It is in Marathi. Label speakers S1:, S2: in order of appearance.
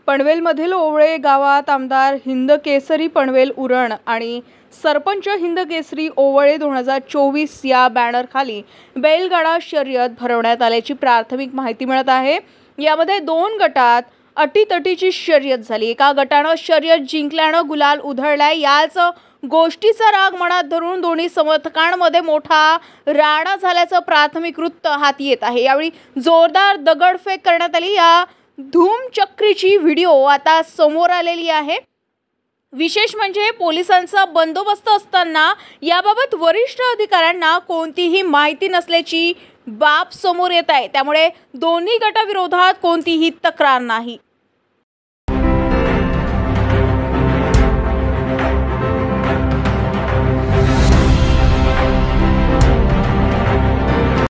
S1: पनवेलमधील ओवळे गावात आमदार हिंदकेसरी पनवेल उरण आणि सरपंच हिंदकेसरी ओवळे 2024 या बॅनरखाली बैलगाडा शर्यत भरवण्यात आल्याची प्राथमिक माहिती मिळत आहे। यामध्ये 2 गटात अटीतटीची शर्यत झाली। एका गटाने शर्यत जिंकल्याने गुलाल उधळलाय। याच गोष्टीचा राग मनात धरून दोन्ही समर्थकांमध्ये मोठा राडा झाल्याचं प्राथमिक वृत्त हाती येत आहे। यावेळी जोरदार दगडफेक करण्यात आली। या धूमचक्रीची व्हिडिओ आता समोर आलेली आहे। विशेष म्हणजे पोलिसांचा बंदोबस्त असताना याबाबत वरिष्ठ अधिकाऱ्यांना कोणतीही माहिती नसल्याची बाब समोर येत आहे। त्यामुळे दोन्ही गटाविरोधात कोणतीही तक्रार नाही।